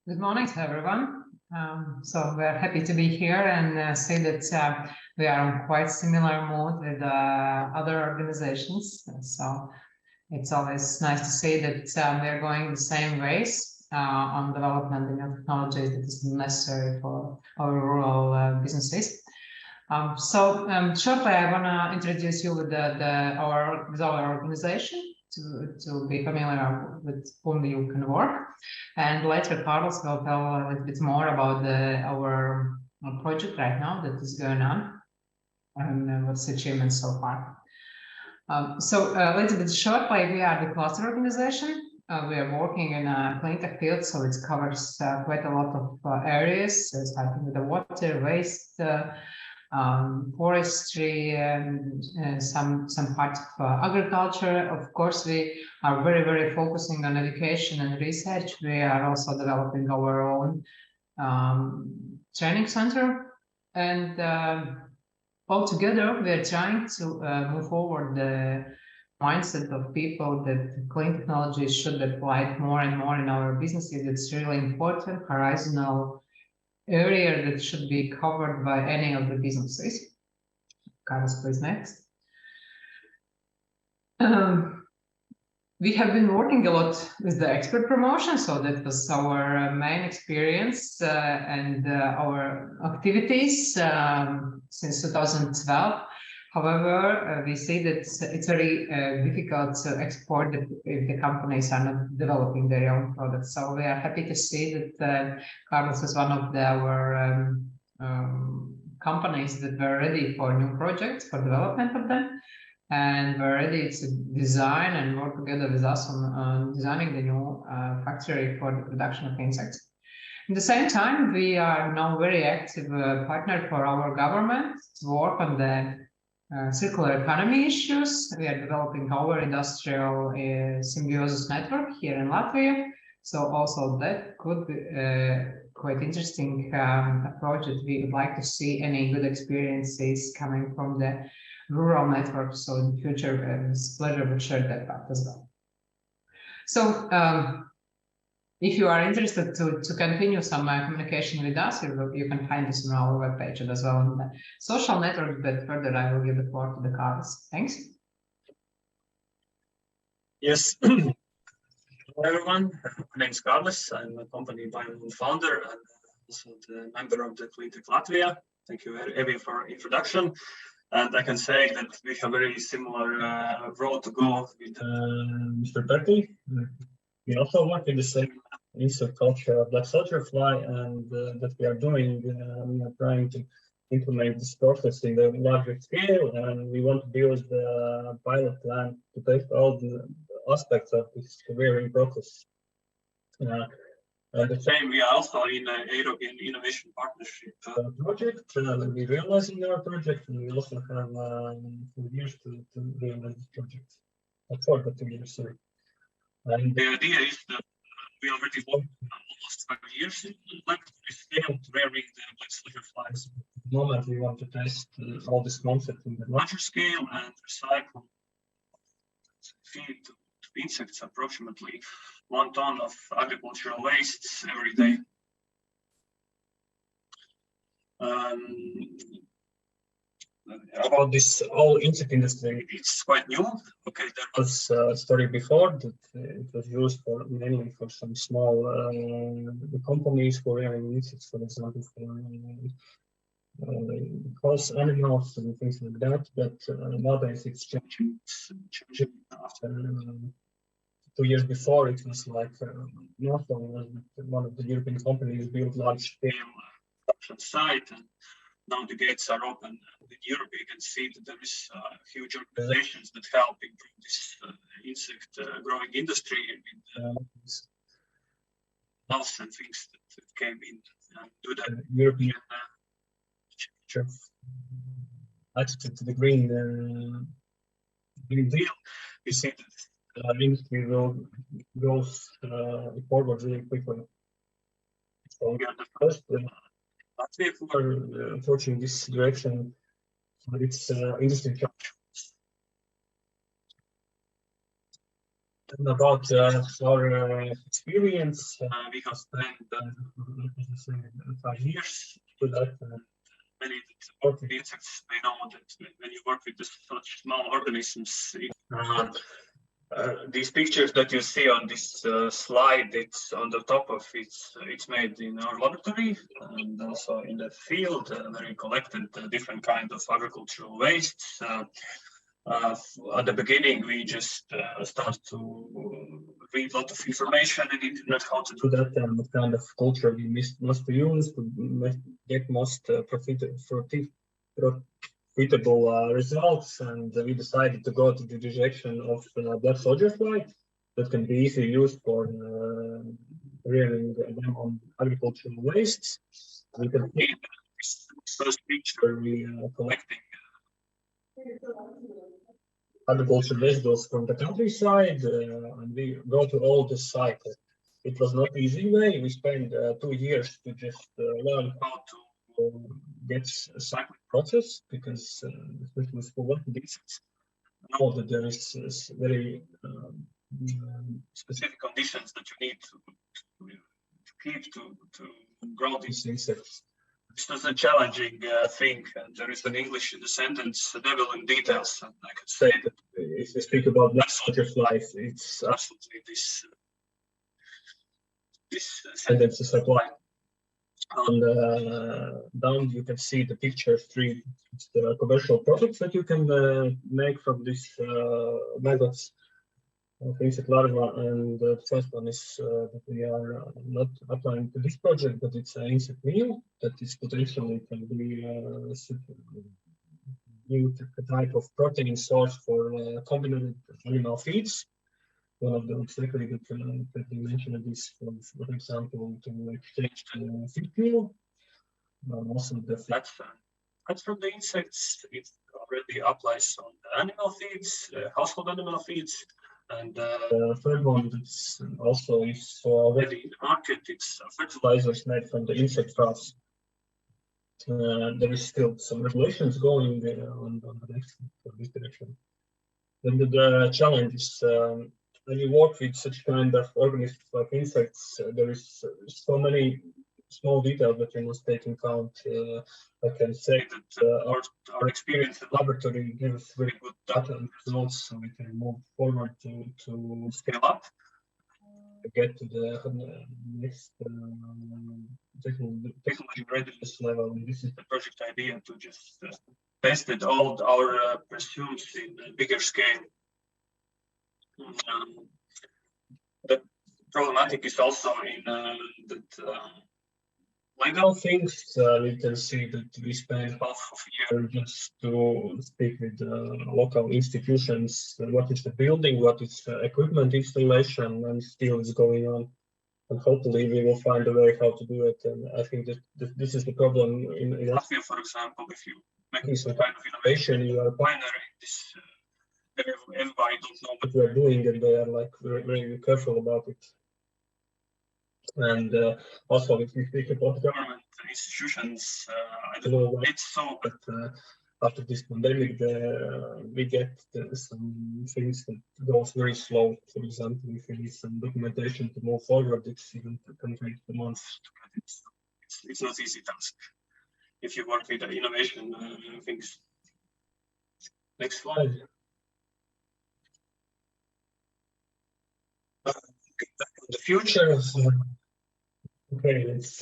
Good morning to everyone. So we're happy to be here and say that we are on quite similar mode with other organizations. So it's always nice to say that we are going the same ways on development in new technologies that is necessary for our rural businesses. Shortly, I want to introduce you with our organization to be familiar with whom you can work. And later, Carlos will tell a little bit more about our project right now that is going on and what's the achievements so far. A little bit shortly, we are the cluster organization. We are working in a clean tech field, so it covers quite a lot of areas, starting with the water, waste, forestry, and some parts of agriculture. Of course, we are very focusing on education and research. We are also developing our own training center, and all together we are trying to move forward the mindset of people that clean technologies should be applied more and more in our businesses. It's really important, horizontal area that should be covered by any of the businesses. Carlos, please, next. We have been working a lot with the expert promotion, so that was our main experience and our activities since 2012. However, we see that it's very difficult to export if the companies are not developing their own products. So we are happy to see that Carlos is one of our companies that were ready for new projects, for development of them, and we're ready to design and work together with us on designing the new factory for the production of insects. At the same time, we are now very active partner for our government to work on the circular economy issues. We are developing our industrial symbiosis network here in Latvia. So also that could be quite interesting approach that we would like to see any good experiences coming from the rural network. So in the future, it's a pleasure to share that part as well. So if you are interested to continue some communication with us, you can find this on our webpage as well on the social network. But further, I will give the floor to the Carlos. Thanks. Yes. Hello, everyone. My name is Carlis. I'm a company founder and also the member of the Clean Tech Latvia. Thank you, Evi, for introduction. And I can say that we have very similar road to go with Mr. Berkeley. We also work in the same insect culture, black soldier fly, and that we are doing. We are trying to implement this process in the larger scale, and we want to build the pilot plant to test all the aspects of this varying process. And the same, we are also in a European Innovation Partnership project. We're realizing our project, and we also have 2 years to realize this project. For the 2 years, sorry. And the idea is that we already worked almost 5 years in laboratory scale to rearing the black soldier flies. At the moment, we want to test all this concept in the larger scale and recycle feed to insects approximately 1 ton of agricultural wastes every day. About this whole insect industry, it's quite new. Okay, there was a story before that it was used mainly for some small companies for rearing insects, for example, for cause animals and things like that. But nowadays it's changing. After 2 years before, it was like Northern was one of the European companies built large-scale production site, and now the gates are open. In Europe, you can see that there is huge organizations that help improve this insect growing industry with laws and things that came in to the European attitude to the Green Deal. You see that industry goes forward really quickly. So we are the first Latvia for approaching this direction. So it's interesting challenge. And about our experience, we have spent 5 years with that. Many that work with insects, they know that when you work with such small organisms, these pictures that you see on this slide, it's on the top of it's made in our laboratory and also in the field where we collected different kinds of agricultural wastes. At the beginning, we just start to read a lot of information on the internet how to do that and what kind of culture we must use to get most profitable results. And we decided to go to the direction of black soldier fly that can be easily used for rearing them on agricultural wastes. We can see this first picture we are collecting agricultural vegetables from the countryside, and we go to all the cycle. It was not easy way. We spent 2 years to just learn how to get a cyclic process, because especially for what insects, know that there is very specific conditions that you need to keep to grow these insects. This was a challenging thing, and there is an English in the sentence, the devil in details. And I could say that if we speak about black soldier flies, it's absolutely this sentence is applied. And down you can see the picture 3. It's the commercial products that you can make from these maggots of insect larvae. And the first one is that we are not applying to this project, but it's an insect meal that is potentially can be new type of protein source for combined animal feeds. One of the exactly that we mentioned is, for example, to exchange the feed meal. Also the fats from the insects, it already applies on the animal feeds, household animal feeds. And the third one that's also is already in the market, it's fertilizers made from the insect frass. There is still some regulations going on the next this direction. Then the challenge is when you work with such kind of organisms like insects, there is so many small details that you must take into account. I can say that our experience in laboratory gives very good data and results, so we can move forward to scale up, get to the next technology readiness level. And this is the project idea, to just test it all our pursuits in a bigger scale. The problematic is also in that legal things. We can see that we spent half of a year just to speak with local institutions. What is the building? What is the equipment installation? And still is going on. And hopefully we will find a way how to do it. And I think that this is the problem in Latvia, for example. If you making some kind of innovation, you are a pioneer in this. Everybody don't know what we are doing, and they are like very, very careful about it. And also, if we speak about government institutions, I don't know why it's so, but after this pandemic, we get some things that goes very slow. For example, if we need some documentation to move forward, it's even can take months to get it. It's not easy task if you work with the innovation things. Next slide. The future. Okay,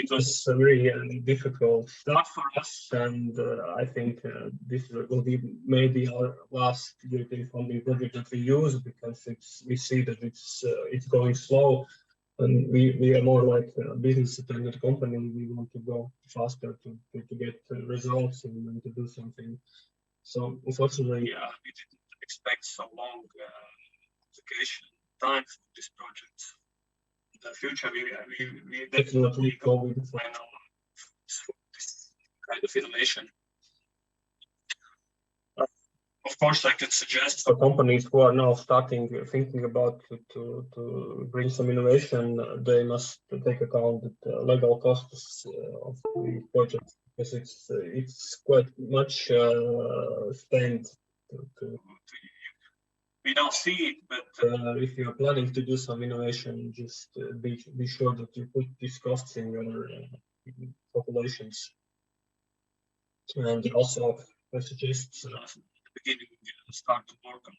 it was a very difficult start for us, and I think this will be maybe our last European funding project that we use, because we see that it's going slow, and we are more like a business-dependent company. We want to go faster to get results and to do something. So unfortunately, we didn't expect so long application time for this project. In the future, we definitely go with the final this kind of innovation. Of course, I could suggest for companies who are now thinking about to bring some innovation, they must take account the legal costs of the project, because it's quite much spent to we don't see it, but if you are planning to do some innovation, just be sure that you put these costs in your populations. And also, I suggest at the beginning start to work on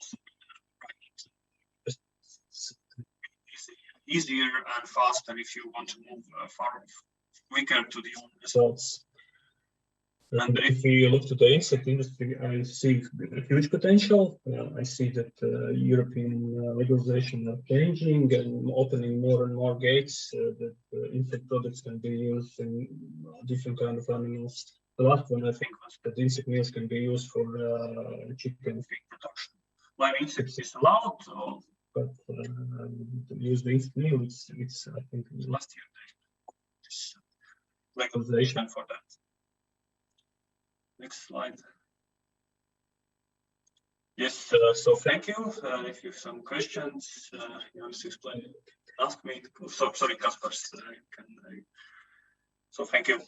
easier and faster if you want to move quicker to the results. And if we look to the insect industry, I see a huge potential. I see that European legalization are changing and opening more and more gates that insect products can be used in different kind of animals. The last one I think was that insect meals can be used for chicken feed production. While insects is allowed, but to use the insect meal, it's I think last year this legalization for that. Next slide. Yes, so thank you. If you have some questions, you want to explain, ask me. So sorry, Kaspar. So thank you.